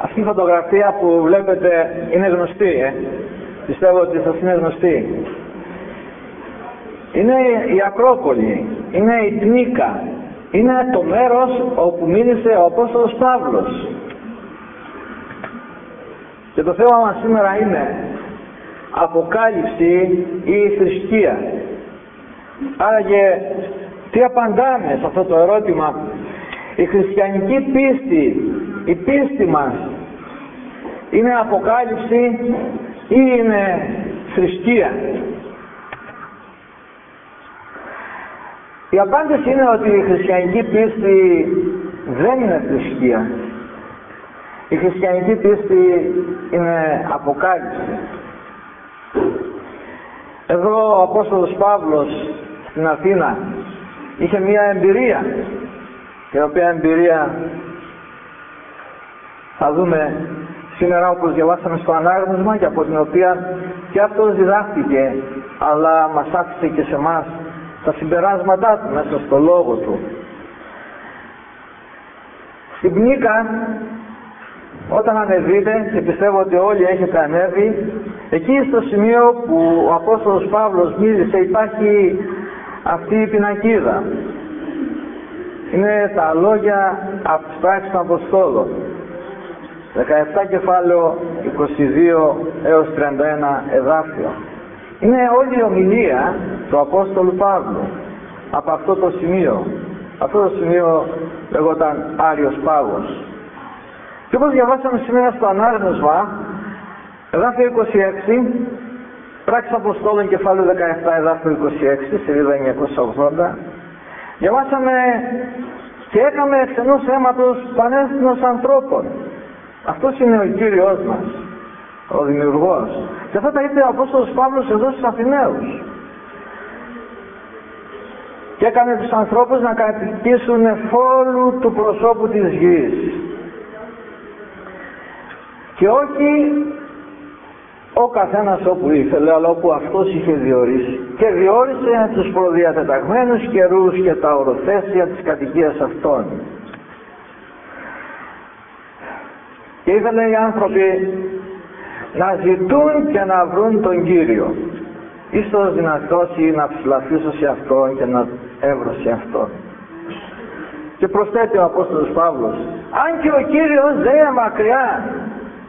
Αυτή η φωτογραφία που βλέπετε είναι γνωστή, πιστεύω ότι σας είναι γνωστή. Είναι η Ακρόπολη, είναι η Τνίκα, είναι το μέρος όπου μίλησε ο Απόστολος Παύλος. Και το θέμα μας σήμερα είναι αποκάλυψη ή θρησκεία. Άραγε τι απαντάμε σε αυτό το ερώτημα? Η χριστιανική πίστη, η πίστη μας είναι αποκάλυψη ή είναι θρησκεία? Η απάντηση είναι ότι η χριστιανική πίστη δεν είναι θρησκεία. Η χριστιανική πίστη είναι αποκάλυψη. Εδώ ο Απόστολος Παύλος στην Αθήνα είχε μία εμπειρία, η οποία εμπειρία θα δούμε σήμερα όπως διαβάσαμε στο ανάγνωσμα και από την οποία και αυτός διδάχτηκε, αλλά μας άφησε και σε εμάς τα συμπεράσματά του μέσα στο λόγο του. Στην Τνίκα, όταν ανεβείτε, και πιστεύω ότι όλοι έχετε ανέβει, εκεί στο σημείο που ο Απόστολος Παύλος μίλησε υπάρχει αυτή η πινακίδα. Είναι τα λόγια από τις πράξεις των Αποστόλων, 17 κεφάλαιο 22 έως 31 εδάφιο. Είναι όλη η ομιλία του Απόστολου Παύλου από αυτό το σημείο. Αυτό το σημείο λεγόταν Άριος Πάγος. Και όπως διαβάσαμε σήμερα στο ανάγνωσμα, εδάφιο 26, πράξεις Αποστόλων κεφάλαιο 17 εδάφιο 26, σελίδα 980, διαβάσαμε και έκαμε εξ ενός αίματος πανέστηνος ανθρώπων. Αυτός είναι ο Κύριος μας, ο Δημιουργός. Και αυτά τα είπε ο Απόστολος Παύλος εδώ στους Αθηναίους. Και έκανε τους ανθρώπους να κατοικήσουν εφόλου του προσώπου της γης. Και όχι ο καθένας όπου ήθελε, αλλά όπου αυτός είχε διορίσει. Και διόρισε τους προδιατεταγμένους καιρούς και τα οροθέσια της κατοικίας αυτών. Και ήθελε οι άνθρωποι να ζητούν και να βρουν τον Κύριο. Ίσως δυνατώσει να ψηλαφίσω σε Αυτόν και να έβρω σε Αυτόν. Και προσθέτει ο Απόστολος Παύλος, αν και ο Κύριος δεν είναι μακριά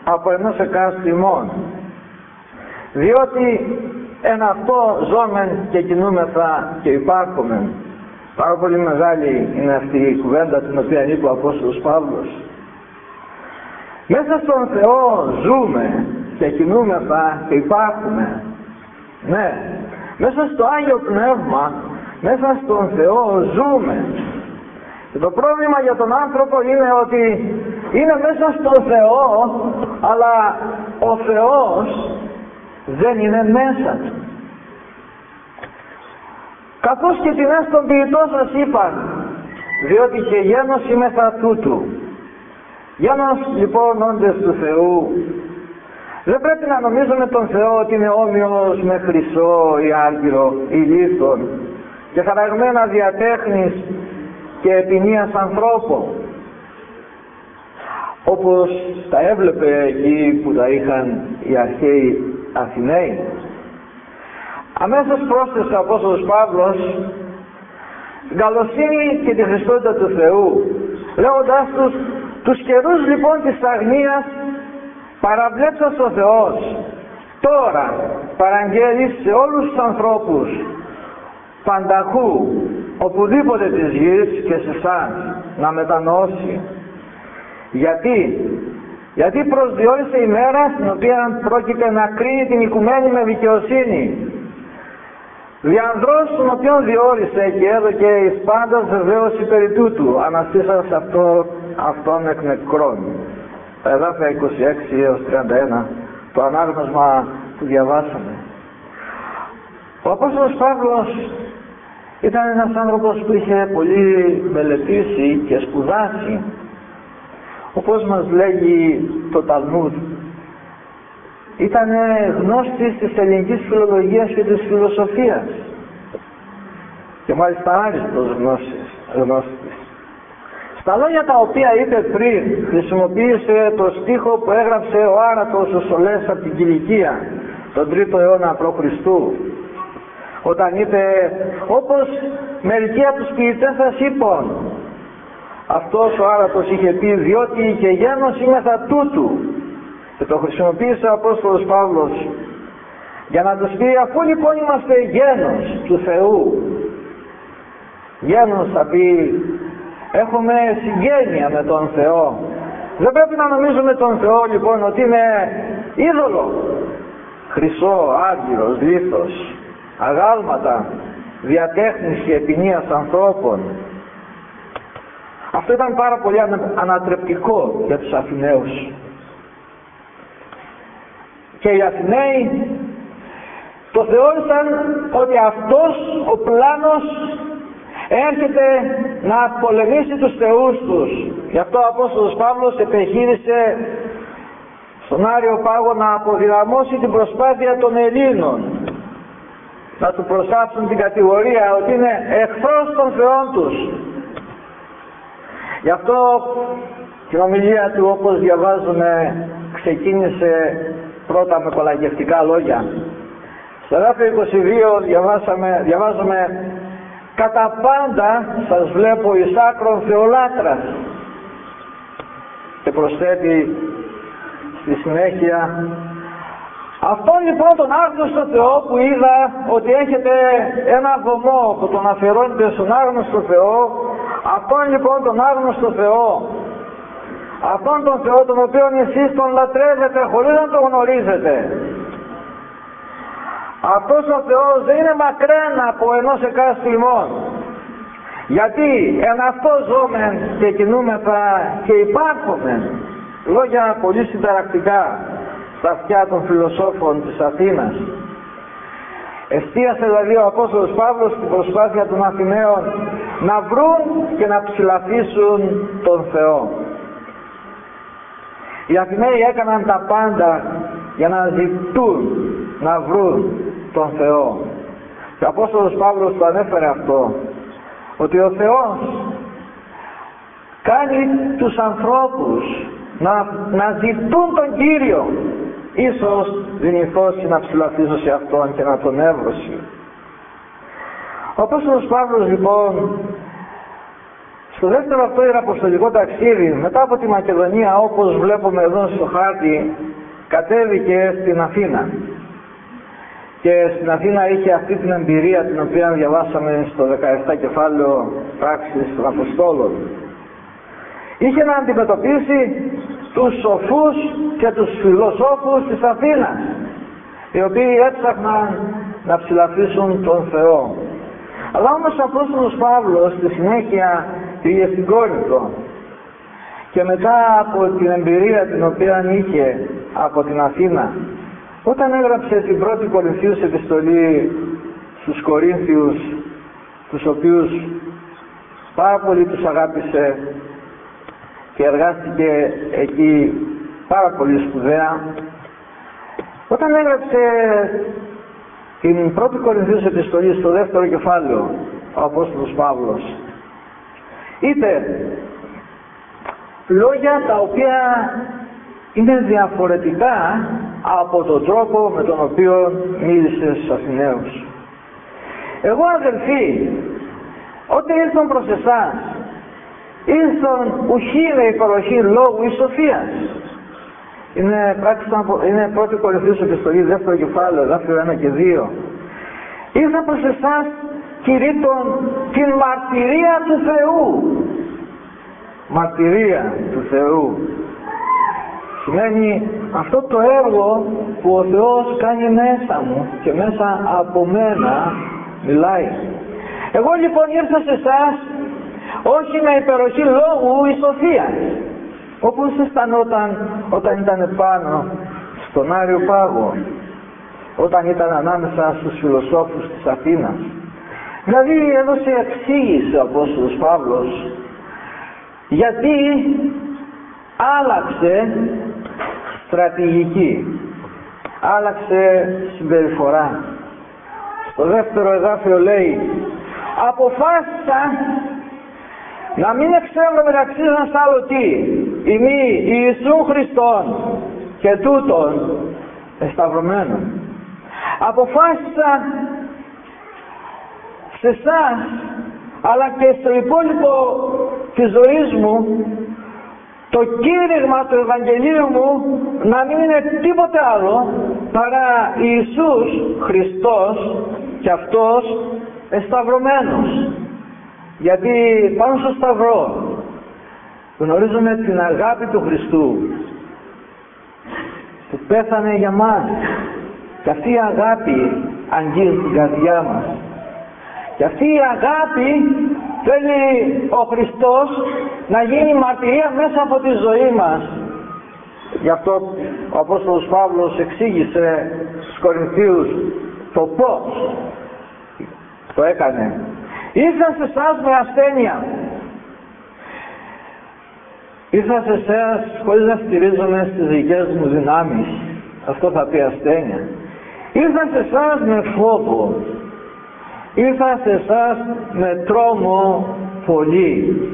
από ενός εκάστου ημών, διότι εν αυτό ζώμεν και κινούμεθα και υπάρχομεν. Πάρα πολύ μεγάλη είναι αυτή η κουβέντα την οποία είπε ο Απόστολος Παύλος. Μέσα στον Θεό ζούμε και κινούμεθα και υπάρχουμε. Ναι, μέσα στο Άγιο Πνεύμα, μέσα στον Θεό ζούμε. Και το πρόβλημα για τον άνθρωπο είναι ότι είναι μέσα στον Θεό, αλλά ο Θεός δεν είναι μέσα του. Καθώς και την στον ποιητό σας είπαν, διότι και γένος είμαι θα τούτου. Γένος λοιπόν όντες του Θεού. Δεν πρέπει να νομίζουμε τον Θεό ότι είναι όμοιος με χρυσό ή άργυρο ή λίθον και χαραγμένα διατέχνης και επινίας ανθρώπων, όπως τα έβλεπε εκεί που τα είχαν οι αρχαίοι Αθηναίοι. Αμέσως πρόσθεσε ο Απόστολος Παύλος την καλοσύνη και τη Χριστότητα του Θεού, λέγοντας τους καιρούς λοιπόν της αγνίας παραβλέψας ο Θεός τώρα παραγγέλει σε όλους τους ανθρώπους πανταχού οπουδήποτε της γης και σε εσάς να μετανοώσει. Γιατί προσδιορίσε η μέρα στην οποία πρόκειται να κρίνει την οικουμένη με δικαιοσύνη, διανδρός τον οποίον διόρισε και έδωκε εις πάντας βεβαίωση περί τούτου, αναστήσας αυτόν εκ νεκρών. Τα εδάφια 26 έως 31, το ανάγνωσμα που διαβάσαμε. Ο Απόστολος Παύλος ήταν ένας άνθρωπος που είχε πολύ μελετήσει και σπουδάσει, όπως μας λέγει το Ταλμούδ. Ήταν γνώστης της ελληνικής φιλολογίας και της φιλοσοφίας και μάλιστα άριστος γνώστης. Στα λόγια τα οποία είπε πριν, χρησιμοποίησε το στίχο που έγραψε ο Άρατος ο Σολές από την Κιλικία, τον 3ο αιώνα π.Χ. Όταν είπε, όπως μερικοί από τους ποιητές σας είπαν, αυτός ο Άρατος είχε πει, διότι και γένος είμεθα τούτου. Και το χρησιμοποίησε ο Απόστολος Παύλος για να τους πει, αφού λοιπόν είμαστε γένος του Θεού, γένος θα πει, έχουμε συγγένεια με τον Θεό. Δεν πρέπει να νομίζουμε τον Θεό λοιπόν ότι είναι είδωλο, χρυσό, άργυρος, λίθος, αγάλματα, διατέχνης και επινίας ανθρώπων. Αυτό ήταν πάρα πολύ ανατρεπτικό για τους Αθηναίους. Και οι Αθηναίοι το θεώρησαν ότι αυτός ο πλάνος έρχεται να πολεμήσει τους θεούς τους. Γι' αυτό ο Απόστολος Παύλος επιχείρησε στον Άριο Πάγο να αποδυναμώσει την προσπάθεια των Ελλήνων, να του προσάψουν την κατηγορία ότι είναι εχθρός των θεών τους. Γι' αυτό την ομιλία του, όπως διαβάζουμε, ξεκίνησε πρώτα με κολακευτικά λόγια. Στο εδάφιο 22 διαβάζουμε, κατά πάντα σας βλέπω εις άκρον θεολάτρας. Και προσθέτει στη συνέχεια, αυτόν λοιπόν τον άγνωστο Θεό που είδα ότι έχετε ένα βωμό που τον αφιερώνετε στον άγνωστο Θεό, αυτόν λοιπόν τον άγνωστο Θεό, αυτόν τον Θεό τον οποίο εσείς τον λατρεύετε χωρίς να τον γνωρίζετε, αυτός ο Θεός δεν είναι μακράν από ενός εκάστου ημών. Γιατί εν αυτό ζώμεν και κινούμεθα και υπάρχομεν. Λόγια πολύ συνταρακτικά στα αυτιά των φιλοσόφων της Αθήνας. Εστίασε δηλαδή ο Απόστολος Παύλος στην προσπάθεια των Αθηναίων να βρουν και να ψηλαφίσουν τον Θεό. Οι Αθηναίοι έκαναν τα πάντα για να ζητούν, να βρουν τον Θεό. Και ο Απόστολος Παύλος το ανέφερε αυτό, ότι ο Θεός κάνει τους ανθρώπους να ζητούν τον Κύριο. Ίσως δυνηθώσει να ψηλαφίσω σε Αυτόν και να τον έβρώσει. Ο Απόστολος Παύλος λοιπόν στο δεύτερο αυτό ιεραποστολικό ταξίδι, μετά από τη Μακεδονία, όπως βλέπουμε εδώ στο χάρτη, κατέβηκε στην Αθήνα. Και στην Αθήνα είχε αυτή την εμπειρία την οποία διαβάσαμε στο 17 κεφάλαιο πράξης των Αποστόλων. Είχε να αντιμετωπίσει τους σοφούς και τους φιλοσόφους της Αθήνας, οι οποίοι έψαχναν να ψηλαφίσουν τον Θεό. Αλλά όμως ο Απόστολος Παύλος στη συνέχεια πήγε στην Κόρινθο και μετά από την εμπειρία την οποία είχε από την Αθήνα, όταν έγραψε την πρώτη Κορινθίους επιστολή στους Κορίνθιους, τους οποίους πάρα πολύ τους αγάπησε και εργάστηκε εκεί πάρα πολύ σπουδαία, όταν έγραψε την πρώτη Κορινθίους επιστολή στο δεύτερο κεφάλαιο, ο Απόστολος Παύλος είπε λόγια τα οποία είναι διαφορετικά από τον τρόπο με τον οποίο μίλησε στους Αθηναίους. Εγώ αδελφοί, όταν ήρθαν προς εσάς, ήρθαν ουχήνε η παροχή λόγου εις σοφίας. Είναι πρώτη Κορινθίους επιστολή, δεύτερο κεφάλαιο, εδάφιο 1 και 2. Ήρθαν προς εσάς κηρύττων την μαρτυρία του Θεού. Μαρτυρία του Θεού σημαίνει αυτό το έργο που ο Θεός κάνει μέσα μου και μέσα από μένα μιλάει. Εγώ λοιπόν ήρθα σε εσάς όχι με υπεροχή λόγου ή σοφία, όπως αισθανόταν όταν ήταν πάνω στον Άριο Πάγο, όταν ήταν ανάμεσα στους φιλοσόφους της Αθήνας. Δηλαδή έδωσε εξήγηση ο Απόστολος Παύλος γιατί άλλαξε στρατηγική, άλλαξε συμπεριφορά. Στο δεύτερο εδάφιο λέει, αποφάσισα να μην εξέβρω μεταξύ σας άλλο τι, ημί Ιησούν Χριστόν και τούτον εσταυρωμένον. Αποφάσισα σε εσάς, αλλά και στο υπόλοιπο της ζωής μου, το κήρυγμα του Ευαγγελίου μου να μην είναι τίποτε άλλο παρά Ιησούς Χριστός και Αυτός εσταυρωμένος. Γιατί πάνω στο σταυρό γνωρίζουμε την αγάπη του Χριστού που πέθανε για μας, και αυτή η αγάπη αγγίζει την καρδιά μας, και αυτή η αγάπη θέλει ο Χριστός να γίνει μαρτυρία μέσα από τη ζωή μας. Γι' αυτό ο Απόστολος Παύλος εξήγησε στους Κορινθίους το πώς το έκανε. Ήρθα σε εσάς με ασθένεια, ήρθα σε εσάς χωρίς να στηρίζομαι στις δικές μου δυνάμεις, αυτό θα πει ασθένεια. Ήρθα σε εσάς με φόβο, ήρθα σε εσάς με τρόμο πολύ,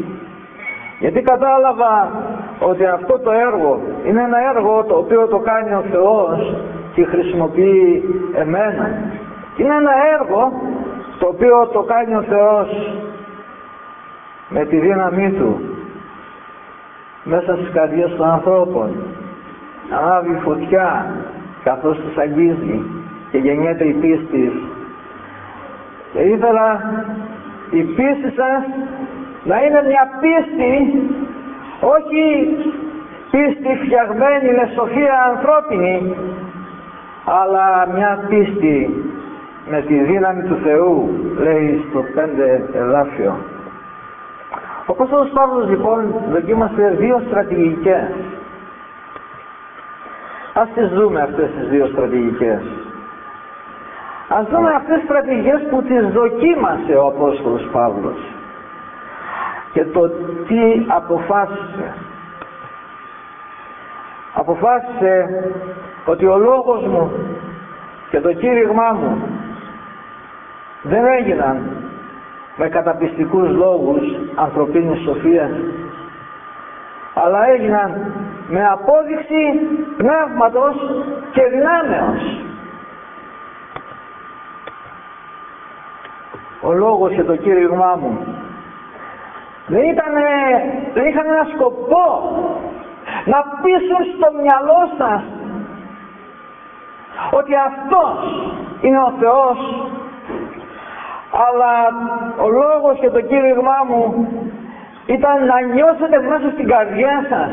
γιατί κατάλαβα ότι αυτό το έργο είναι ένα έργο το οποίο το κάνει ο Θεός και χρησιμοποιεί εμένα. Είναι ένα έργο το οποίο το κάνει ο Θεός με τη δύναμή Του μέσα στις καρδιές των ανθρώπων. Ανάβει φωτιά καθώς τους αγγίζει και γεννιέται η πίστη. Και ήθελα η πίστη σας να είναι μια πίστη, όχι πίστη φτιαγμένη με σοφία ανθρώπινη, αλλά μια πίστη με τη δύναμη του Θεού, λέει στο 5 εδάφιο. Ο Απόστολος Παύλος λοιπόν δοκίμασε δύο στρατηγικές. Ας τις δούμε αυτές τις δύο στρατηγικές. Ας δούμε αυτές τις στρατηγικές που τις δοκίμασε ο Απόστολος Παύλος και το τι αποφάσισε. Αποφάσισε ότι ο λόγος μου και το κήρυγμά μου δεν έγιναν με καταπιστικούς λόγους ανθρωπίνης σοφίας, αλλά έγιναν με απόδειξη πνεύματος και δυνάμεως. Ο λόγος και το κήρυγμά μου δεν είχαν ένα σκοπό να πείσουν στο μυαλό σας ότι αυτός είναι ο Θεός, αλλά ο λόγος και το κήρυγμά μου ήταν να νιώσετε μέσα στην καρδιά σας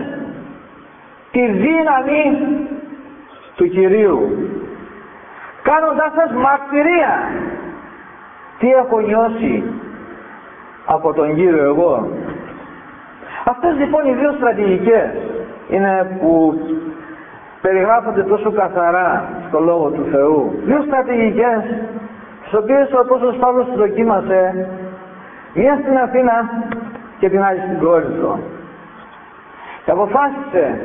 τη δύναμη του Κυρίου, κάνοντάς σας μαρτυρία τι έχω νιώσει από τον Κύριο εγώ. Αυτές λοιπόν οι δύο στρατηγικές είναι που περιγράφονται τόσο καθαρά στο Λόγο του Θεού. Δύο στρατηγικές τις οποίες ο Απόστολος Παύλος τις δοκίμασε, μία στην Αθήνα και την άλλη στην Κόρινθο, και αποφάσισε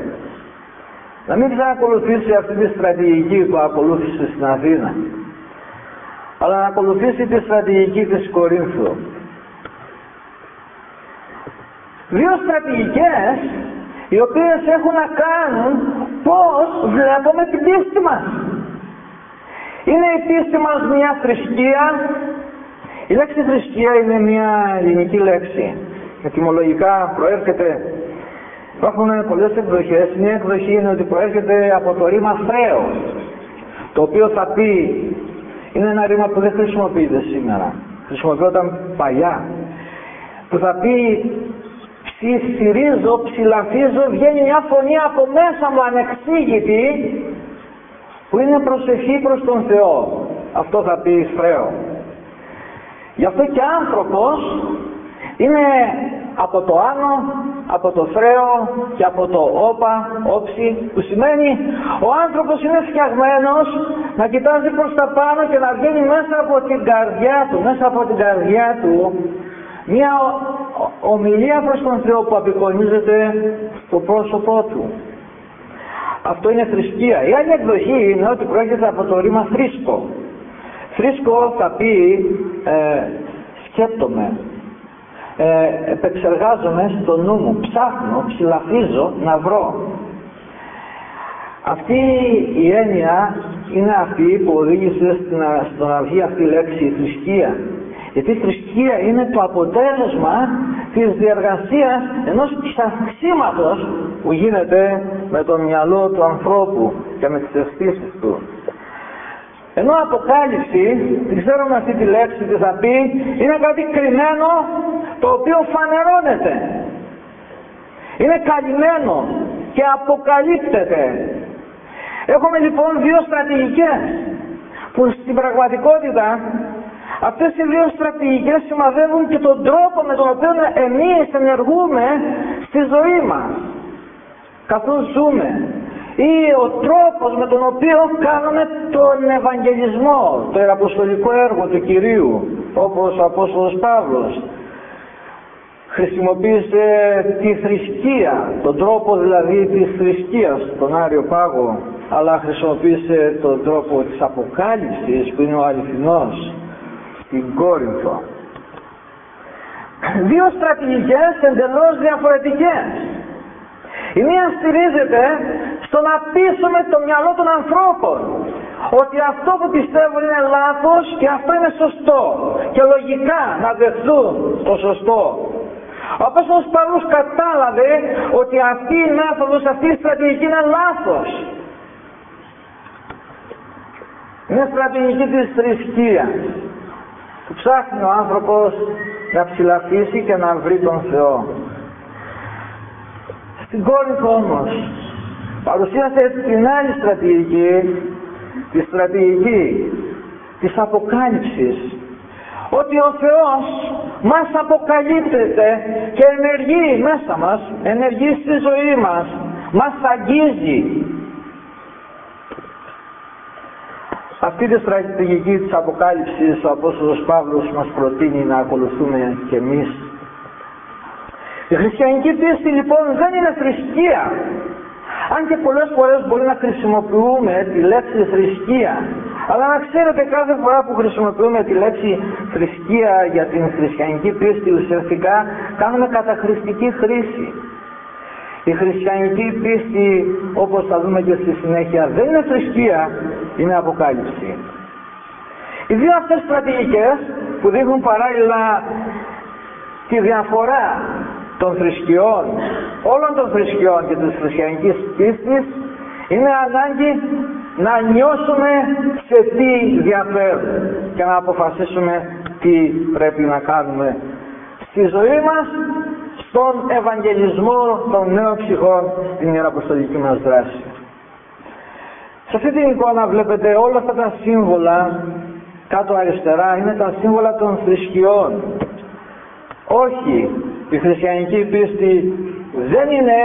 να μην ξανακολουθήσει αυτή τη στρατηγική που ακολούθησε στην Αθήνα, αλλά να ακολουθήσει τη στρατηγική της Κορίνθου. Δύο στρατηγικές οι οποίες έχουν να κάνουν πώς βλέπουμε την πίστη μας. Είναι η πίστη μας μια θρησκεία? Η λέξη θρησκεία είναι μια ελληνική λέξη. Ετυμολογικά προέρχεται, υπάρχουν πολλές εκδοχές. Μια εκδοχή είναι ότι προέρχεται από το ρήμα θρέο, το οποίο θα πει, είναι ένα ρήμα που δεν χρησιμοποιείται σήμερα, χρησιμοποιόταν παλιά, που θα πει ψιθυρίζω, ψηλαφίζω, βγαίνει μια φωνή από μέσα μου ανεξήγητη, που είναι προσευχή προς τον Θεό. Αυτό θα πει θρέο. Γι' αυτό και άνθρωπος είναι από το άνω, από το θρέο και από το όπα, όψη, που σημαίνει ο άνθρωπος είναι φτιαγμένος να κοιτάζει προς τα πάνω και να βγαίνει μέσα από την καρδιά του, μέσα από την καρδιά του μια ομιλία προς τον Θεό που απεικονίζεται στο πρόσωπό του. Αυτό είναι θρησκεία. Η άλλη εκδοχή είναι ότι προέρχεται από το ρήμα θρήσκο. Θρήσκο θα πει σκέπτομαι, επεξεργάζομαι στο νου μου, ψάχνω, ψηλαφίζω να βρω. Αυτή η έννοια είναι αυτή που οδήγησε στο να βγει αυτή η λέξη, η θρησκεία. Γιατί η θρησκεία είναι το αποτέλεσμα της διεργασίας ενός ψαξίματος που γίνεται με το μυαλό του ανθρώπου και με τις αισθήσεις του. Ενώ αποκάλυψη, την ξέρουμε αυτή τη λέξη τι θα πει, είναι κάτι κρυμμένο το οποίο φανερώνεται. Είναι καλυμμένο και αποκαλύπτεται. Έχουμε λοιπόν δύο στρατηγικές που στην πραγματικότητα αυτές οι δύο στρατηγικές σημαδεύουν και τον τρόπο με τον οποίο εμείς ενεργούμε στη ζωή μας καθώς ζούμε, ή ο τρόπος με τον οποίο κάνουμε τον Ευαγγελισμό, το ιεραποστολικό έργο του Κυρίου, όπως ο Απόστολος Παύλος χρησιμοποίησε τη θρησκεία, τον τρόπο δηλαδή της θρησκείας στον Άριο Πάγο, αλλά χρησιμοποίησε τον τρόπο της αποκάλυψης που είναι ο αληθινός στην Κόρινθο. Δύο στρατηγικές εντελώς διαφορετικές. Η μία στηρίζεται στο να πείσουμε το μυαλό των ανθρώπων ότι αυτό που πιστεύουν είναι λάθος και αυτό είναι σωστό και λογικά να δεχθούν το σωστό. Ο Απόστολος Παύλος κατάλαβε ότι αυτή η μέθοδος, αυτή η στρατηγική είναι λάθος. Είναι στρατηγική της θρησκείας που ψάχνει ο άνθρωπος να ψηλαφίσει και να βρει τον Θεό. Στην Κόρινθο όμως παρουσίασε την άλλη στρατηγική, τη στρατηγική της αποκάλυψης, ότι ο Θεός μας αποκαλύπτεται και ενεργεί μέσα μας, ενεργεί στη ζωή μας αγγίζει. Αυτή τη στρατηγική της αποκάλυψης ο Απόστολος Παύλος μας προτείνει να ακολουθούμε και εμείς. Η χριστιανική πίστη λοιπόν δεν είναι θρησκεία, αν και πολλές φορές μπορεί να χρησιμοποιούμε τη λέξη θρησκεία, αλλά να ξέρετε κάθε φορά που χρησιμοποιούμε τη λέξη θρησκεία για την χριστιανική πίστη ουσιαστικά κάνουμε καταχρηστική χρήση. Η χριστιανική πίστη, όπως θα δούμε και στη συνέχεια, δεν είναι θρησκεία, είναι αποκάλυψη. Οι δύο αυτές στρατηγικές που δείχνουν παράλληλα τη διαφορά των θρησκειών, όλων των θρησκειών και της χριστιανικής πίστης, είναι ανάγκη να νιώσουμε σε τι διαφέρουν και να αποφασίσουμε τι πρέπει να κάνουμε στη ζωή μας, στον Ευαγγελισμό των νέων ψυχών, στην ιεραποστολική μας δράση. Σε αυτή την εικόνα βλέπετε όλα αυτά τα σύμβολα κάτω αριστερά είναι τα σύμβολα των θρησκειών. Όχι, η χριστιανική πίστη δεν είναι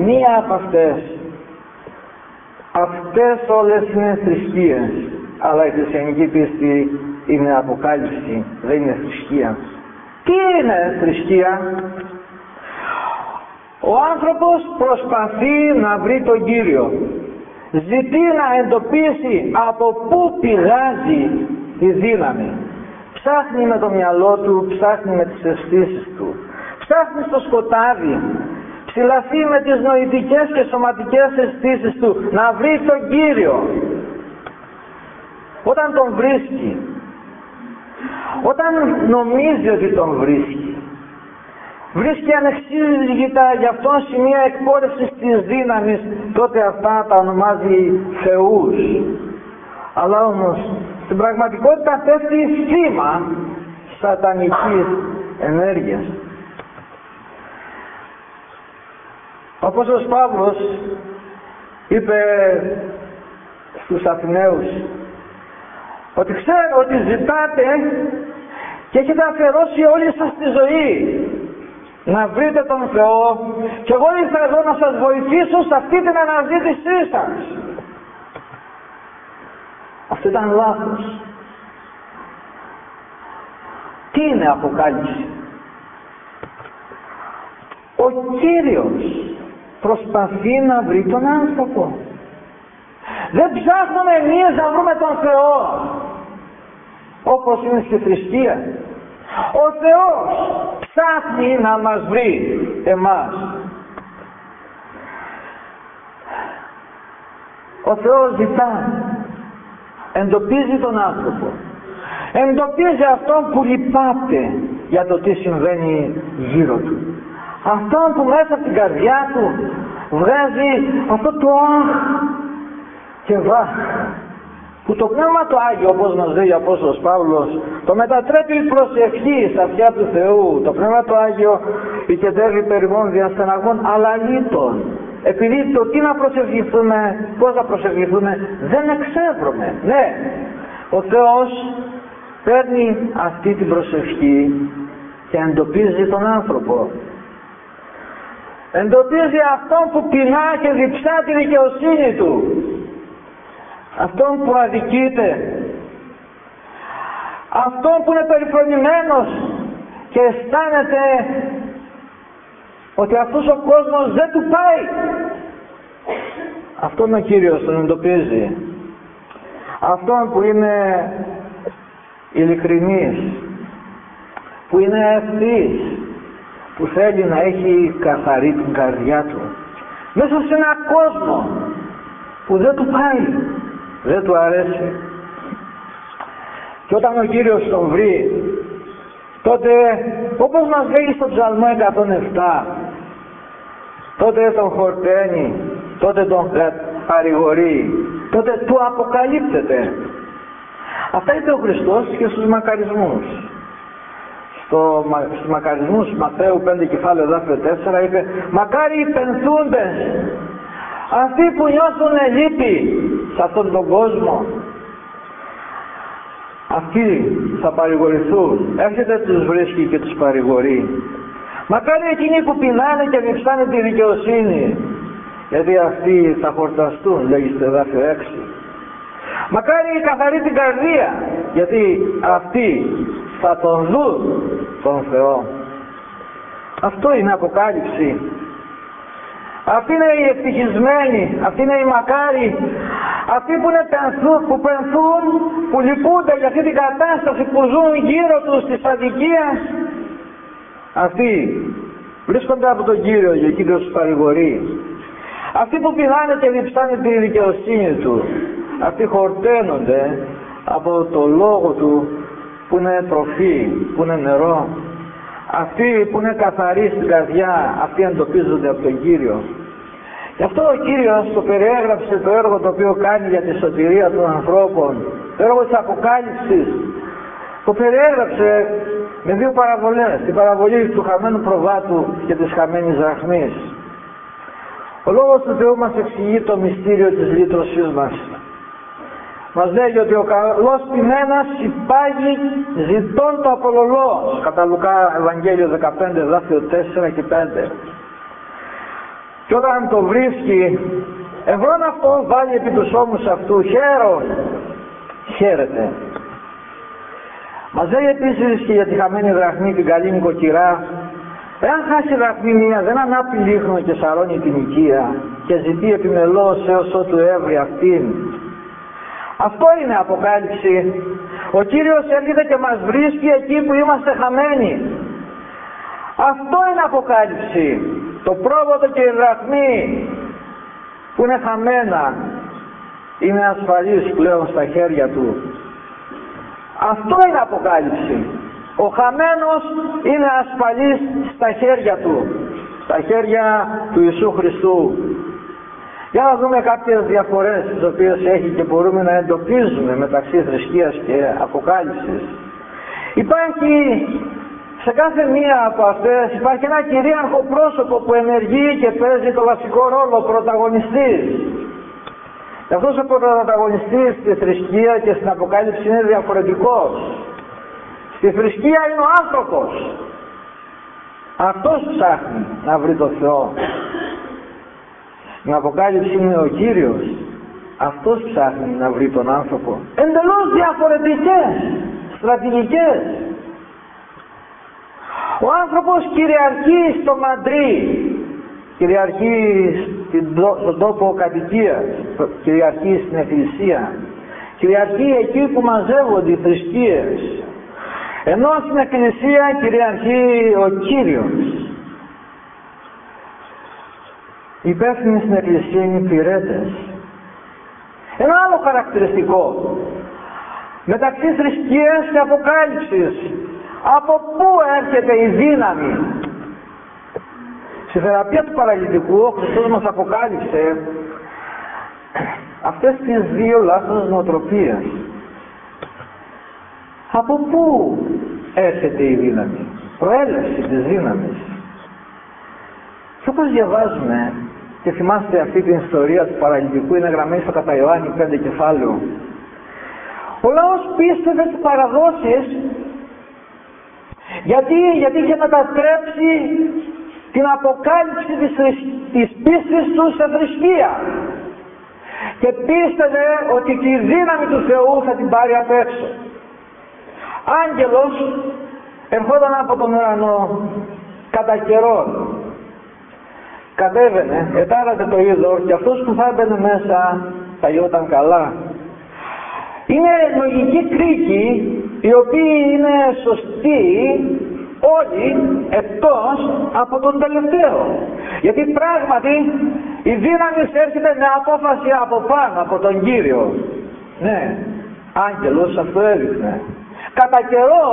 μία από αυτές. Αυτές όλες είναι θρησκείες, αλλά η χριστιανική πίστη είναι αποκάλυψη, δεν είναι θρησκεία. Τι είναι θρησκεία? Ο άνθρωπος προσπαθεί να βρει τον Κύριο. Ζητεί να εντοπίσει από πού πηγάζει η δύναμη. Ψάχνει με το μυαλό του, ψάχνει με τις αισθήσεις του. Ψάχνει στο σκοτάδι. Ψηλαθεί με τις νοητικές και σωματικές αισθήσεις του να βρει τον Κύριο. Όταν τον βρίσκει, όταν νομίζει ότι τον βρίσκει, βρίσκει ανεξήγητα γι' αυτό σημεία εκπόρευσης της δύναμης, τότε αυτά τα ονομάζει θεούς. Αλλά όμως στην πραγματικότητα πέφτει θύμα σατανικής ενέργειας. Ο Απόστολος Παύλος είπε στους Αθηναίους ότι ξέρω ότι ζητάτε και έχετε αφιερώσει όλη σας τη ζωή να βρείτε τον Θεό και εγώ ήρθα εδώ να σας βοηθήσω σε αυτή την αναζήτησή σας. Αυτό ήταν λάθος. Τι είναι αποκάλυψη? Ο Κύριος προσπαθεί να βρει τον άνθρωπο. Δεν ψάχνουμε εμείς να βρούμε τον Θεό όπως είναι στη θρησκεία. Ο Θεός ψάχνει να μας βρει εμάς. Ο Θεός ζητά, εντοπίζει τον άνθρωπο, εντοπίζει αυτόν που λυπάται για το τι συμβαίνει γύρω του, αυτόν που μέσα από την καρδιά του βγάζει αυτό το αχ και βαχ, που το Πνεύμα το Άγιο, όπως μας λέει ο Απόστολος Παύλος, το μετατρέπει προσευχή στα αυτιά του Θεού. Το Πνεύμα το Άγιο οικετεύει περιμών διαστεναγμών αλαλήτων. Επειδή το τι να προσευχηθούμε, πώς να προσευχηθούμε, δεν εξεύρωμε. Ναι, ο Θεός παίρνει αυτή την προσευχή και εντοπίζει τον άνθρωπο. Εντοπίζει αυτόν που πεινά και διψά τη δικαιοσύνη του, αυτόν που αδικείται, αυτόν που είναι περιφρονημένος και αισθάνεται ότι αυτός ο κόσμος δεν του πάει. Αυτόν ο Κύριος τον εντοπίζει, αυτόν που είναι ειλικρινής, που είναι ευθύς, που θέλει να έχει καθαρή την καρδιά του μέσα σε έναν κόσμο που δεν του πάει, δεν του αρέσει. Και όταν ο Κύριος τον βρει, τότε όπως μας λέει στο Ψαλμό 107, τότε τον χορταίνει, τότε τον παρηγορεί, τότε του αποκαλύπτεται. Αυτά είπε ο Χριστός και στους μακαρισμούς. Στους μακαρισμούς Ματθαίου 5 κεφάλαιο εδάφιο 4 είπε, μακάρι οι πενθούντες, αυτοί που νιώθουν λύπη σε αυτόν τον κόσμο, αυτοί θα παρηγορηθούν. Έρχεται, τους βρίσκει και τους παρηγορεί. Μακάρι εκείνοι που πεινάνε και διψάνε τη δικαιοσύνη, γιατί αυτοί θα χορταστούν, λέγει στο εδάφιο 6. Μακάρι οι καθαροί την καρδία, γιατί αυτοί θα τον δουν τον Θεό. Αυτό είναι αποκάλυψη. Αυτοί είναι οι ευτυχισμένοι, αυτοί είναι οι μακάρι, αυτοί που πενθούν, που λυπούνται για αυτή την κατάσταση που ζουν γύρω τους της αδικίας. Αυτοί βρίσκονται από τον Κύριο και ο Κύριος τους παρηγορεί. Αυτοί που πεινάνε και διψάνε τη δικαιοσύνη του, αυτοί χορταίνονται από το λόγο του που είναι τροφή, που είναι νερό. Αυτοί που είναι καθαροί στην καρδιά, αυτοί εντοπίζονται από τον Κύριο. Γι' αυτό ο Κύριος το περιέγραψε το έργο το οποίο κάνει για τη σωτηρία των ανθρώπων, το έργο της Αποκάλυψης. Το περιέγραψε με δύο παραβολές, την παραβολή του χαμένου προβάτου και της χαμένης δραχμής. Ο Λόγος του Θεού μας εξηγεί το μυστήριο της λύτρωσής μας. Μας λέει ότι ο καλός ποιμένας υπάγει ζητών το απολωλός, κατά Λουκά Ευαγγέλιο 15, εδάφιο 4 και 5. Και όταν το βρίσκει, ευρών αυτό βάλει επί τους ώμους αυτού, χαίρεται. Μας λέει επίσης και για τη χαμένη δραχμή την καλή νοικοκυρά, εάν χάσει δραχμή μία, δεν ανάπτει λίχνο και σαρώνει την οικία και ζητεί επιμελώς έως ότου έβρει αυτήν. Αυτό είναι αποκάλυψη. Ο Κύριος έρχεται και μας βρίσκει εκεί που είμαστε χαμένοι. Αυτό είναι αποκάλυψη. Το πρόβατο και η δραχμή που είναι χαμένα είναι ασφαλής πλέον στα χέρια του. Αυτό είναι αποκάλυψη. Ο χαμένος είναι ασφαλής στα χέρια του, στα χέρια του Ιησού Χριστού. Για να δούμε κάποιες διαφορές τις οποίες έχει και μπορούμε να εντοπίζουμε μεταξύ θρησκείας και αποκάλυψης. Υπάρχει σε κάθε μία από αυτές υπάρχει ένα κυρίαρχο πρόσωπο που ενεργεί και παίζει το βασικό ρόλο, ο πρωταγωνιστής. Και αυτός ο πρωταγωνιστής στη θρησκεία και στην αποκάλυψη είναι διαφορετικός. Στη θρησκεία είναι ο άνθρωπος. Αυτός ψάχνει να βρει το Θεό. Στην αποκάλυψη είναι ο Κύριος. Αυτός ψάχνει να βρει τον άνθρωπο. Εντελώς διαφορετικές στρατηγικές. Ο άνθρωπος κυριαρχεί στο μαντρί, κυριαρχεί στον τόπο κατοικίας, κυριαρχεί στην εκκλησία, κυριαρχεί εκεί που μαζεύονται οι θρησκείες. Ενώ στην Εκκλησία κυριαρχεί ο Κύριος. Οι υπεύθυνοι στην Εκκλησία είναι οι υπηρέτες. Ένα άλλο χαρακτηριστικό μεταξύ θρησκείας και αποκάλυψης. Από πού έρχεται η δύναμη? Στη θεραπεία του παραλυτικού ο Χριστός μας αποκάλυψε αυτές τις δύο λάθος νοοτροπίες. Από πού έρχεται η δύναμη? Προέλευση της δύναμης. Και όπως διαβάζουμε, και θυμάστε αυτή την ιστορία του παραλυτικού, είναι γραμμένη στο κατά Ιωάννη 5 κεφάλαιο. Ο λαός πίστευε στις παραδόσεις γιατί είχε μετατρέψει την αποκάλυψη της πίστης του σε θρησκεία και πίστευε ότι τη δύναμη του Θεού θα την πάρει απ' έξω. Άγγελος ερχόταν από τον ουρανό κατά καιρό, κατέβαινε, ετάρατε το είδωρ και αυτός που θα έμπαινε μέσα θα γινόταν καλά. Είναι λογική κρίκη οι οποίοι είναι σωστοί όλοι εκτός από τον τελευταίο. Γιατί πράγματι η δύναμη έρχεται με απόφαση από πάνω, από τον Κύριο. Ναι, άγγελος αυτό έδειχνε. Κατά καιρό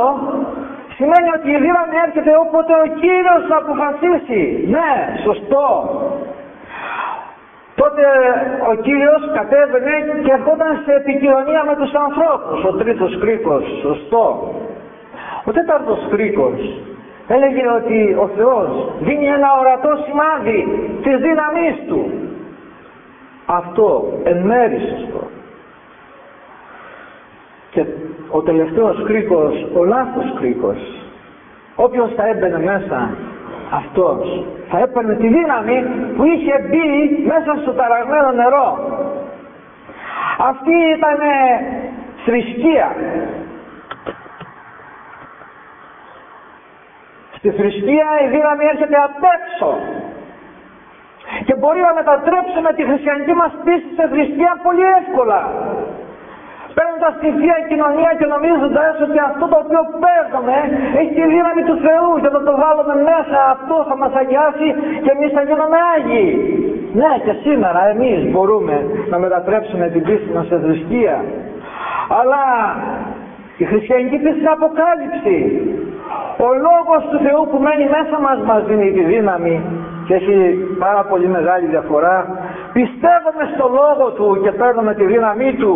σημαίνει ότι η δύναμη έρχεται όποτε ο Κύριος θα αποφασίσει. Ναι, σωστό. Τότε ο Κύριος κατέβαινε και ερχόταν σε επικοινωνία με τους ανθρώπους. Ο τρίτος κρίκος, σωστό. Ο τέταρτος κρίκος έλεγε ότι ο Θεός δίνει ένα ορατό σημάδι της δύναμής του. Αυτό εν μέρει σωστό. Και ο τελευταίος κρίκος, ο λάθος κρίκος, όποιος θα έμπαινε μέσα, αυτός θα έπαιρνε τη δύναμη που είχε μπει μέσα στο ταραγμένο νερό. Αυτή ήταν θρησκεία. Στη θρησκεία η δύναμη έρχεται απ' έξω και μπορεί να μετατρέψουμε τη χριστιανική μας πίστη σε θρησκεία πολύ εύκολα, παίρνοντας τη Θεία Κοινωνία και νομίζοντας ότι αυτό το οποίο παίρνουμε έχει τη δύναμη του Θεού και θα το βάλουμε μέσα, αυτό θα μας αγιάσει και εμείς θα γίνουμε Άγιοι. Ναι, και σήμερα εμείς μπορούμε να μετατρέψουμε την πίστη μας σε θρησκεία, αλλά η χριστιανική πίστη είναι αποκάλυψη. Ο Λόγος του Θεού που μένει μέσα μας δίνει τη δύναμη και έχει πάρα πολύ μεγάλη διαφορά. Πιστεύουμε στο Λόγο Του και παίρνουμε τη δύναμή Του.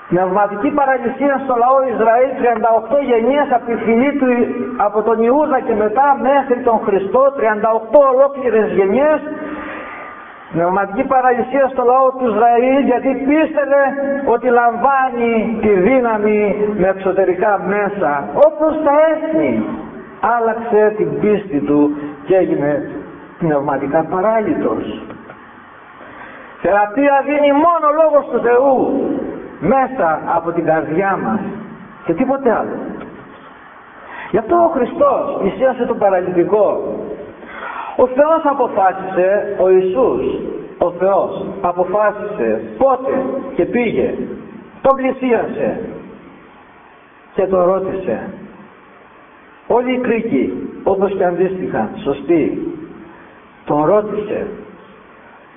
Πνευματική παραλυσία στο λαό Ισραήλ, 38 γενιές από τη φυλή του, από τον Ιούδα και μετά μέχρι τον Χριστό, 38 ολόκληρες γενιές. Πνευματική παραλυσία στο λαό του Ισραήλ, γιατί πίστευε ότι λαμβάνει τη δύναμη με εξωτερικά μέσα, όπως τα έθνη. Άλλαξε την πίστη του και έγινε πνευματικά παράλυτος. Θεραπεία δίνει μόνο ο Λόγος του Θεού μέσα από την καρδιά μας και τίποτε άλλο. Γι' αυτό ο Χριστός πλησίασε τον παραλυτικό. Ο Θεός αποφάσισε, ο Ιησούς, ο Θεός αποφάσισε πότε και πήγε, τον πλησίασε και τον ρώτησε. Όλοι οι κρίκοι, όπως και αντίστοιχα, σωστοί, τον ρώτησε,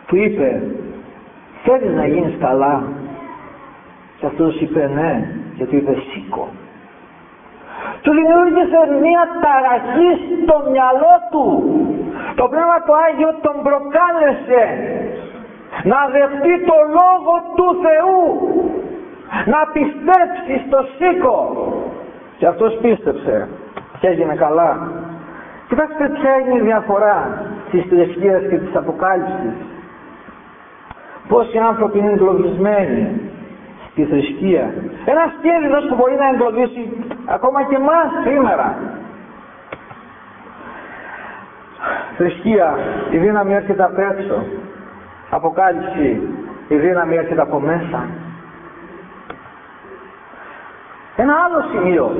του είπε, θέλεις να γίνεις καλά? Και αυτός είπε ναι, και του είπε σήκω. Του δημιούργησε μια ταραχή στο μυαλό του. Το Πνεύμα το Άγιο τον προκάλεσε να δεχτεί το Λόγο του Θεού, να πιστέψει στο σήκω. Και αυτός πίστεψε και έγινε καλά. Κοιτάξτε ποια είναι η διαφορά της θρησκείας και της αποκάλυψης. Πόσοι άνθρωποι είναι εγκλωβισμένοι στη θρησκεία. Ένας κίνδυνος που μπορεί να εγκλωβίσει ακόμα και εμάς σήμερα. Θρησκεία, η δύναμη έρχεται απ' έξω. Αποκάλυψη, η δύναμη έρχεται από μέσα. Ένα άλλο σημείο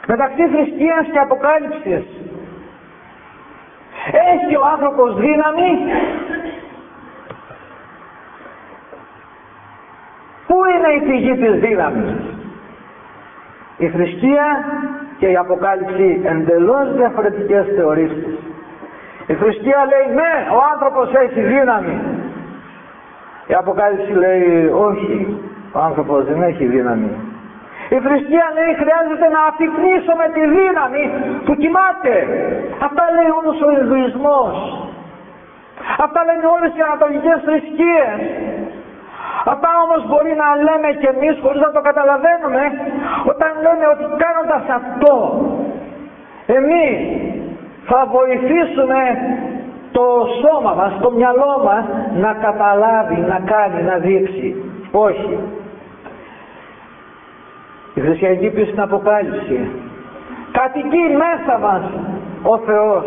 μεταξύ θρησκείας και αποκάλυψης. Έχει ο άνθρωπος δύναμη? Πού είναι η πηγή της δύναμης? Η θρησκεία και η Αποκάλυψη εντελώς διαφορετικές θεωρήσεις. Η θρησκεία λέει ναι, ο άνθρωπος έχει δύναμη. Η Αποκάλυψη λέει όχι, ο άνθρωπος δεν έχει δύναμη. Η θρησκεία λέει χρειάζεται να αφυπνίσουμε τη δύναμη που κοιμάται. Αυτά λέει όμως ο Ινδουισμός. Αυτά λένε όλες οι ανατολικές θρησκείες. Αυτά όμως μπορεί να λέμε και εμείς χωρίς να το καταλαβαίνουμε, όταν λένε ότι κάνοντας αυτό εμείς θα βοηθήσουμε το σώμα μας, το μυαλό μας να καταλάβει, να κάνει, να δείξει. Όχι. Η χριστιανική πίστη στην Αποκάλυψη κατοικεί μέσα μας ο Θεός,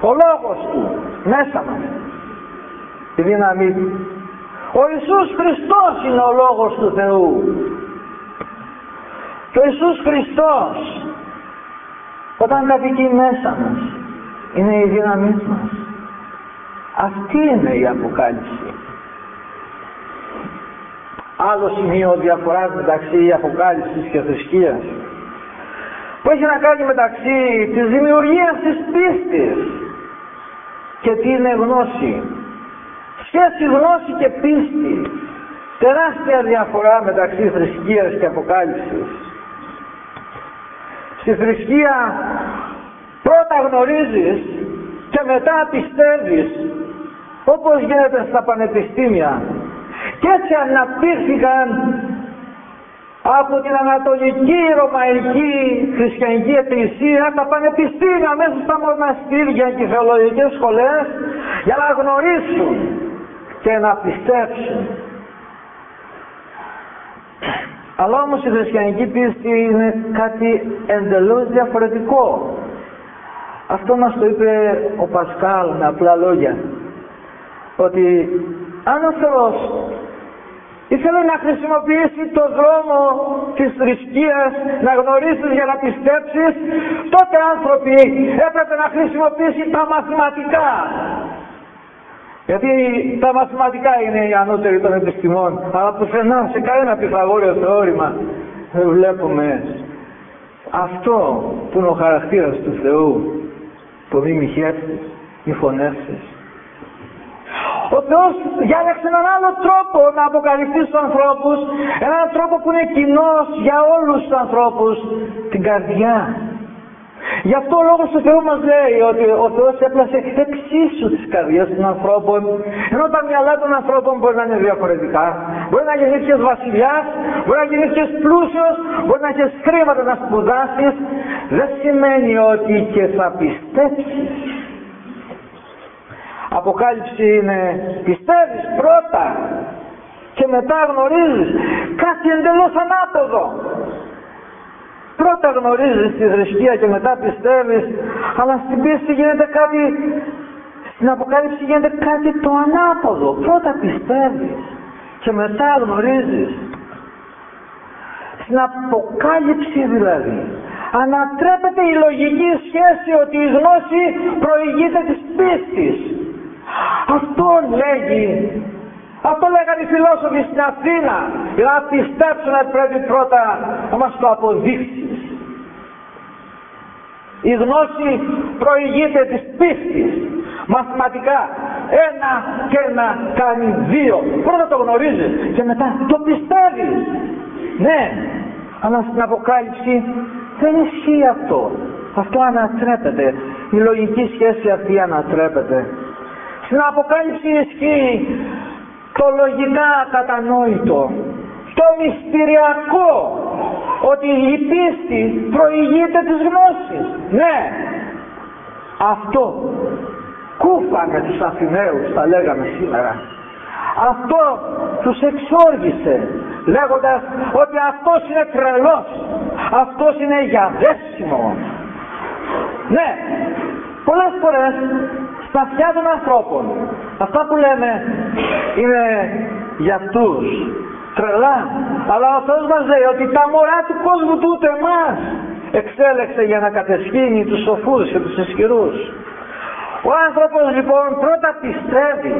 ο Λόγος Του μέσα μας, τη δύναμή Του. Ο Ιησούς Χριστός είναι ο Λόγος του Θεού. Και ο Ιησούς Χριστός όταν κατοικεί μέσα μας είναι η δύναμή μας. Αυτή είναι η Αποκάλυψη. Άλλο σημείο διαφοράς μεταξύ Αποκάλυψης και θρησκείας που έχει να κάνει μεταξύ της δημιουργίας της πίστης και τι είναι γνώση. Σχέση γνώση και πίστη. Τεράστια διαφορά μεταξύ θρησκείας και Αποκάλυψης. Στη θρησκεία πρώτα γνωρίζεις και μετά πιστεύεις, όπως γίνεται στα πανεπιστήμια. Και έτσι αναπτύχθηκαν από την Ανατολική Ρωμαϊκή Χριστιανική Εκκλησία τα πανεπιστήμια μέσα στα μοναστήρια και θεολογικές σχολές για να γνωρίσουν και να πιστέψουν. Αλλά όμως η χριστιανική πίστη είναι κάτι εντελώς διαφορετικό. Αυτό μας το είπε ο Πασκάλ με απλά λόγια, ότι αν ο Θεός ήθελε να χρησιμοποιήσει το δρόμο της θρησκείας να γνωρίσεις για να πιστέψεις, τότε άνθρωποι έπρεπε να χρησιμοποιήσει τα μαθηματικά. Γιατί τα μαθηματικά είναι οι ανώτεροι των επιστημών, αλλά πουθενά σε κανένα Πυθαγόριο θεώρημα δεν βλέπουμε αυτό που είναι ο χαρακτήρας του Θεού, το μη μοιχεύσεις, μη φωνεύσεις. Ο Θεός διάλεξε έναν άλλο τρόπο να αποκαλυφθεί στους ανθρώπους, έναν τρόπο που είναι κοινός για όλους τους ανθρώπους, την καρδιά. Γι' αυτό ο Λόγος του Θεού μας λέει ότι ο Θεός έπλασε εξίσου τις καρδιές των ανθρώπων, ενώ τα μυαλά των ανθρώπων μπορεί να είναι διαφορετικά. Μπορεί να γεννήθηκες βασιλιάς, μπορεί να γεννήθηκες πλούσιος, μπορεί να έχεις χρήματα να σπουδάσεις, δεν σημαίνει ότι και θα πιστέψεις. Αποκάλυψη είναι πιστεύεις πρώτα και μετά γνωρίζεις κάτι εντελώς ανάποδο. Πρώτα γνωρίζεις τη θρησκεία και μετά πιστεύεις, αλλά στην πίστη γίνεται κάτι, στην Αποκάλυψη γίνεται κάτι το ανάποδο. Πρώτα πιστεύεις και μετά γνωρίζεις. Στην Αποκάλυψη δηλαδή ανατρέπεται η λογική σχέση ότι η γνώση προηγείται της πίστης. Αυτό λέγει, αυτό λέγανε οι φιλόσοφοι στην Αθήνα. Για να πιστέψουν πρέπει πρώτα να μας το αποδείξεις. Η γνώση προηγείται της πίστης. Μαθηματικά 1 και 1 κάνει 2. Πρώτα το γνωρίζεις και μετά το πιστεύεις. Ναι, αλλά στην Αποκάλυψη δεν ισχύει αυτό. Αυτό ανατρέπεται. Η λογική σχέση αυτή ανατρέπεται. Στην Αποκάλυψη ισχύει το λογικά κατανόητο, το μυστηριακό, ότι η πίστη προηγείται της γνώσης. Ναι, αυτό κούφανε τους Αθηναίους, τα λέγαμε σήμερα. Αυτό τους εξόργησε, λέγοντας ότι αυτός είναι τρελός, αυτός είναι για δέσιμο. Ναι, πολλές φορές στα αυτιά των ανθρώπων αυτά που λέμε είναι για αυτούς τρελά, αλλά ο Θεός μας λέει ότι τα μωρά του κόσμου τούτο εμάς εξέλεξε για να κατεσχύνει τους σοφούς και τους ισχυρούς. Ο άνθρωπος λοιπόν πρώτα πιστεύει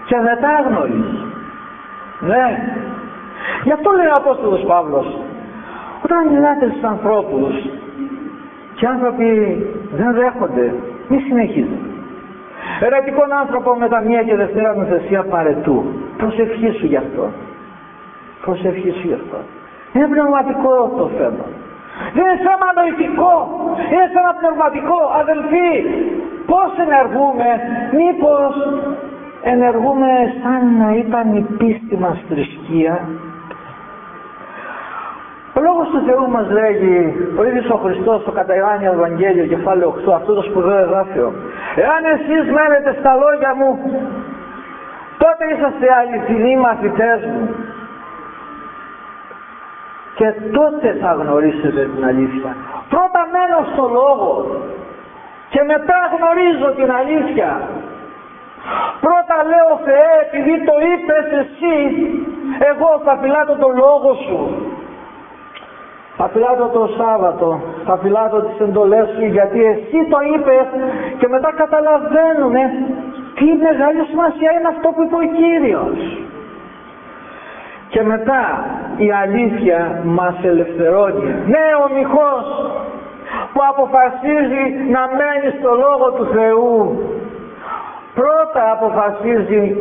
και μετά γνωρίζει. Ναι, γι' αυτό λέει ο Απόστολος Παύλος Όταν μιλάτε στους ανθρώπους και οι άνθρωποι δεν δέχονται, μη συνεχίζετε. Ερετικόν άνθρωπο μετά μία και δευτέρα νοθεσία παρετού. Προσευχή σου γι' αυτό. Προσευχή σου γι' αυτό. Είναι πνευματικό το θέμα. Δεν είναι θέμα νοητικό. Είναι θέμα πνευματικό. Αδελφοί, πώς ενεργούμε? Μήπως ενεργούμε σαν να ήταν η πίστη μας θρησκεία? Ο Λόγος του Θεού μας λέγει, ο ίδιος ο Χριστός στο κατά Ιωάννη Ευαγγέλιο κεφάλαιο 8, αυτό το σπουδαίο εδάφιο: εάν εσείς μένετε στα λόγια μου, τότε είσαστε αληθινοί μαθητές μου και τότε θα γνωρίσετε την αλήθεια. Πρώτα μένω στο Λόγο και μετά γνωρίζω την αλήθεια. Πρώτα λέω, Θεέ, επειδή το είπες εσύ, εγώ θα φυλάτω το Λόγο σου. Θα φυλάτω το Σάββατο, θα φυλάτω τις εντολές σου, γιατί εσύ το είπες, και μετά καταλαβαίνουμε τι μεγάλη σημασία είναι αυτό που είπε ο Κύριος. Και μετά η αλήθεια μας ελευθερώνει. Ναι, ο μοιχός που αποφασίζει να μένει στο Λόγο του Θεού, πρώτα αποφασίζει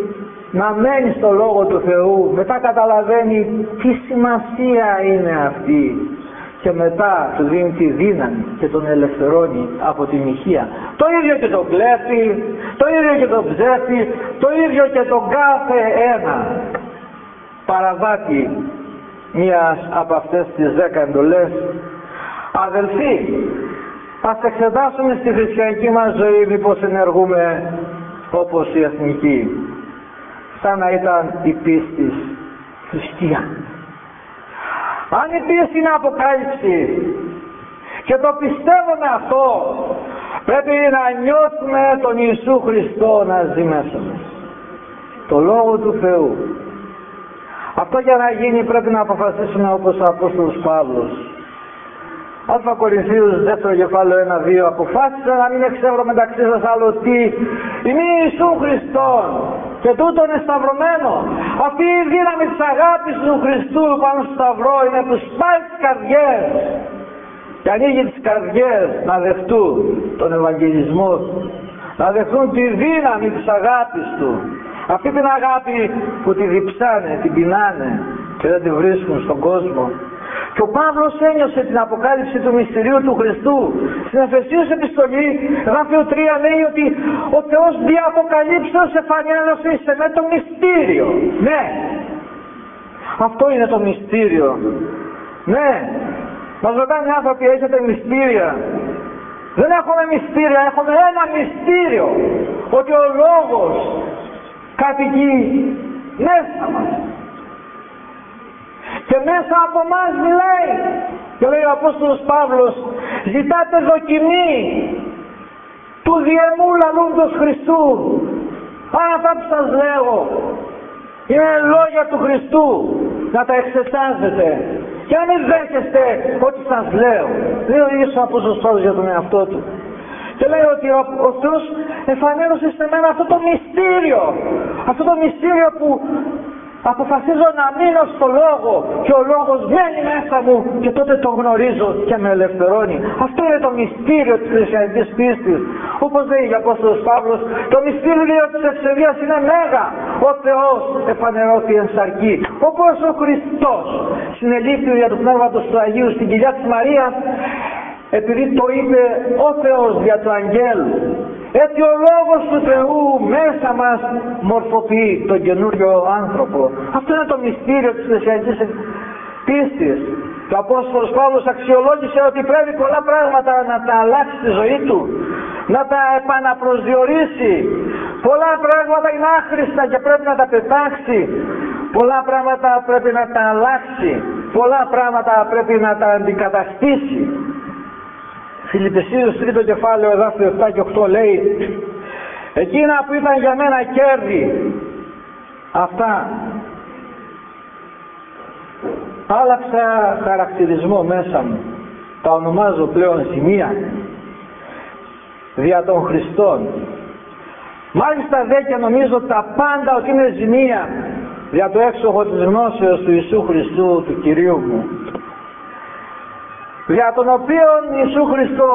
να μένει στο Λόγο του Θεού, μετά καταλαβαίνει τι σημασία είναι αυτή και μετά του δίνει τη δύναμη και τον ελευθερώνει από τη μοιχεία. Το ίδιο και τον κλέφτη, το ίδιο και τον ψεύτη, το ίδιο και τον κάθε ένα παραβάτη μίας από αυτές τις 10 εντολές. Αδελφοί, ας εξετάσουμε στη χριστιανική μας ζωή μήπως ενεργούμε όπως η εθνική, σαν να ήταν η πίστη θρησκεία. Αν η πίστη είναι αποκάλυψη και το πιστεύουμε αυτό, πρέπει να νιώθουμε τον Ιησού Χριστό να ζει μέσα μας, το Λόγο του Θεού. Αυτό για να γίνει πρέπει να αποφασίσουμε όπως ο Απόστολος Παύλος. Α Κορινθίους 2 κεφάλαιο 1-2, αποφάσισα να μην εξεύρω μεταξύ σας άλλο τι ημί Ιησού Χριστόν και τούτον εσταυρωμένο. Αυτή η δύναμη της αγάπης του Χριστού πάνω στο σταυρό είναι που σπάει τις καρδιές και ανοίγει τις καρδιές να δεχτούν τον Ευαγγελισμό, να δεχτούν τη δύναμη της αγάπης του. Αυτή την αγάπη που τη διψάνε, την πεινάνε και δεν τη βρίσκουν στον κόσμο. Και ο Παύλος ένιωσε την αποκάλυψη του μυστηρίου του Χριστού. Στην Εφεσίους επιστολή, γράφει 3, λέει ότι ο Θεός δια αποκαλύψεως εφανέρωσε σε με το μυστήριο. Ναι, αυτό είναι το μυστήριο. Ναι, μας ρωτάνε οι άνθρωποι, έχετε μυστήρια? Δεν έχουμε μυστήρια, έχουμε ένα μυστήριο, ότι ο Λόγος κατοικεί μέσα μας και μέσα από μας μιλάει. Και λέει ο Απόστολος Παύλος, ζητάτε δοκιμή του διεμού λαλούντος Χριστού. Αν αυτά που σας λέω είναι λόγια του Χριστού, να τα εξετάζετε και αν δεν δέχεστε ό,τι σας λέω. Λέει ο ίδιος ο Απόστολος Παύλος για τον εαυτό του. Και λέει ότι ο Θεός εφανέρωσε σε μένα αυτό το μυστήριο. Αυτό το μυστήριο που αποφασίζω να μείνω στο Λόγο και ο Λόγος μένει μέσα μου και τότε το γνωρίζω και με ελευθερώνει. Αυτό είναι το μυστήριο της χριστιανικής πίστης. Όπως λέει ο Απόστολος Παύλος, το μυστήριο της ευσεβίας είναι μέγα. Ο Θεός εφανερώθη εν σαρκή. Όπως ο Χριστός συνελήφθη δια του Πνεύματος του Αγίου στην κοιλιά της Μαρίας, επειδή το είπε ο Θεός δια του Αγγέλου, έτσι ο Λόγος του Θεού μέσα μας μορφοποιεί τον καινούριο άνθρωπο. Αυτό είναι το μυστήριο της χριστιανικής πίστης. Και ο Απόστολος Παύλος αξιολόγησε ότι πρέπει πολλά πράγματα να τα αλλάξει στη ζωή του, να τα επαναπροσδιορίσει. Πολλά πράγματα είναι άχρηστα και πρέπει να τα πετάξει. Πολλά πράγματα πρέπει να τα αλλάξει. Πολλά πράγματα πρέπει να τα αντικαταστήσει. Φιλιππεσίους 3 κεφάλαιο εδάφιο 7 και 8 λέει, εκείνα που ήταν για μένα κέρδη, αυτά άλλαξα χαρακτηρισμό μέσα μου, τα ονομάζω πλέον σημεία δια των Χριστών. Μάλιστα δε και νομίζω τα πάντα ότι είναι ζημία δια το έξοχο της γνώσεως του Ιησού Χριστού του Κυρίου μου. για τον οποίον Ιησού Χριστό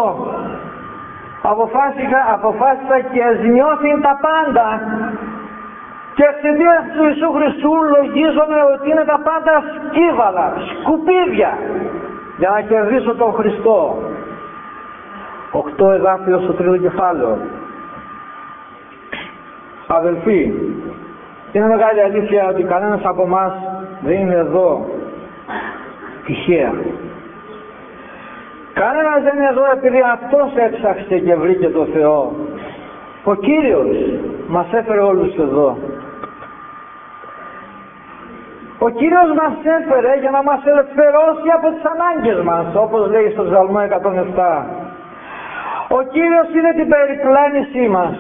αποφάσισα και ζημιώθη τα πάντα, και εξαιτίας του Ιησού Χριστού λογίζομαι ότι είναι τα πάντα σκύβαλα, σκουπίδια, για να κερδίσω τον Χριστό. 8 εδάφιο στο 3ο κεφάλαιο. Αδελφοί, είναι μεγάλη αλήθεια ότι κανένας από εμάς δεν είναι εδώ τυχαία. Κανένας δεν είναι εδώ επειδή αυτός έψαξε και βρήκε το Θεό. Ο Κύριος μας έφερε όλους εδώ. Ο Κύριος μας έφερε για να μας ελευθερώσει από τις ανάγκες μας, όπως λέει στο Ψαλμό 107. Ο Κύριος είναι την περιπλάνησή μας.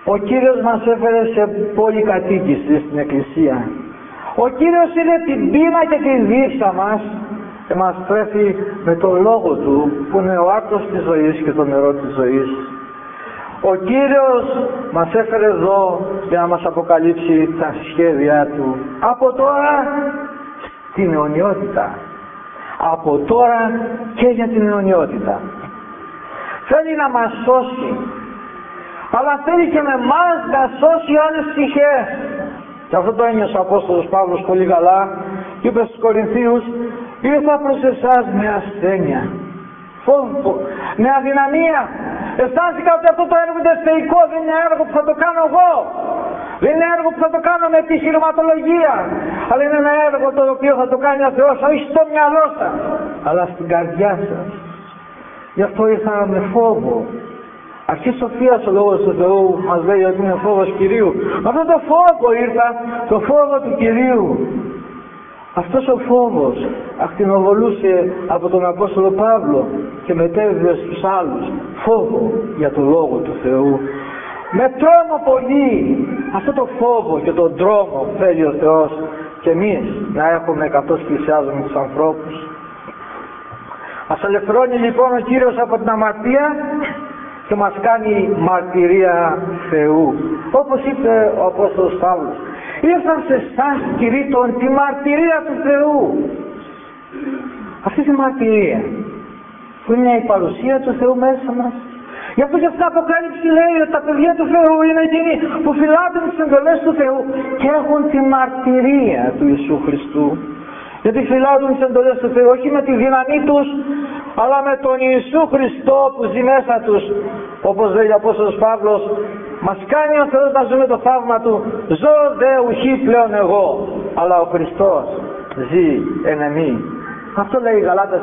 Ο Κύριος μας έφερε σε πολυκατοίκηση στην Εκκλησία. Ο Κύριος είναι την πείνα και τη δίψα μας και μας τρέφει με το Λόγο Του, που είναι ο άρτος της ζωής και το νερό της ζωής. Ο Κύριος μας έφερε εδώ για να μας αποκαλύψει τα σχέδιά Του από τώρα στην αιωνιότητα. Από τώρα και για την αιωνιότητα. Θέλει να μας σώσει, αλλά θέλει και με εμάς να σώσει άλλες ψυχές. Και αυτό το ένιωσε ο Απόστολος Παύλος πολύ καλά και είπε στους Κορινθίους: ήρθα προς εσάς με ασθένεια, φόβο, με αδυναμία. Αισθάνθηκα ότι αυτό το έργο είναι θεϊκό, δεν είναι έργο που θα το κάνω εγώ. Δεν είναι έργο που θα το κάνω με επιχειρηματολογία, αλλά είναι ένα έργο το οποίο θα το κάνει ο Θεός, όχι στο μυαλό σας, αλλά στην καρδιά σας. Γι' αυτό ήρθα με φόβο. Αρχή σοφίας ο Λόγος του Θεού μας λέει ότι είναι φόβος Κυρίου. Με αυτό το φόβο ήρθα, το φόβο του Κυρίου. Αυτός ο φόβος ακτινοβολούσε από τον Απόστολο Παύλο και μετέβηκε στους άλλους φόβο για το Λόγο του Θεού. Με τρόμο πολύ. Αυτό το φόβο και τον τρόμο θέλει ο Θεός και εμείς να έχουμε καθώς πλησιάζουμε τους ανθρώπους. Ας ελευθερώνει λοιπόν ο Κύριος από την αμαρτία και μας κάνει μαρτυρία Θεού. Όπως είπε ο Απόστολος Παύλος: ήρθα σε εσάς κηρύττων τη μαρτυρία του Θεού. Αυτή τη μαρτυρία που είναι η παρουσία του Θεού μέσα μας. Γι' αυτό και στην Αποκάλυψη λέει ότι τα παιδιά του Θεού είναι εκείνοι που φυλάτουν τις εντολές του Θεού και έχουν τη μαρτυρία του Ιησού Χριστού. Γιατί φυλάτουν τις εντολές του Θεού όχι με τη δύναμή τους, αλλά με τον Ιησού Χριστό που ζει μέσα τους. Όπως λέει ο Απόστολος Παύλος: μας κάνει ο Θεός να ζούμε το θαύμα Του. Ζω δε ουχή πλέον εγώ, αλλά ο Χριστός ζει εν εμεί. Αυτό λέει η Γαλάτας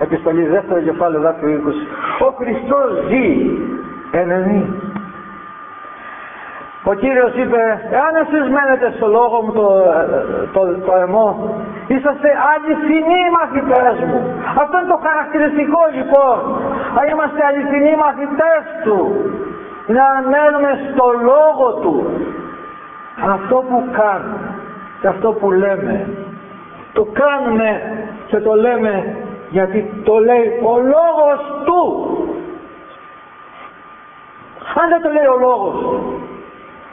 επιστολή 2ο κεφάλαιο εδάφιο 20. Ο Χριστός ζει εν εμεί. Ο Κύριος είπε: εάν εσείς μένετε στο λόγο μου το εμό, είσαστε αληθινοί μαθητές μου. Αυτό είναι το χαρακτηριστικό λοιπόν. Αν είμαστε αληθινοί μαθητές Του, να μένουμε στο λόγο Του. Αυτό που κάνουμε και αυτό που λέμε, το κάνουμε και το λέμε γιατί το λέει ο λόγος Του. Αν δεν το λέει ο λόγος Του,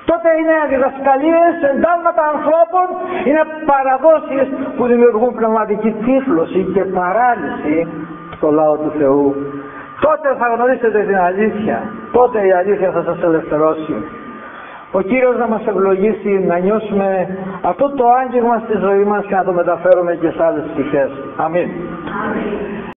τότε είναι διδασκαλίες, εντάλματα ανθρώπων, είναι παραδόσεις που δημιουργούν πνευματική τύφλωση και παράλυση στο λαό του Θεού. Τότε θα γνωρίσετε την αλήθεια, τότε η αλήθεια θα σας ελευθερώσει. Ο Κύριος να μας ευλογήσει να νιώσουμε αυτό το άγγιγμα στη ζωή μας και να το μεταφέρουμε και σε άλλες ψυχές. Αμήν.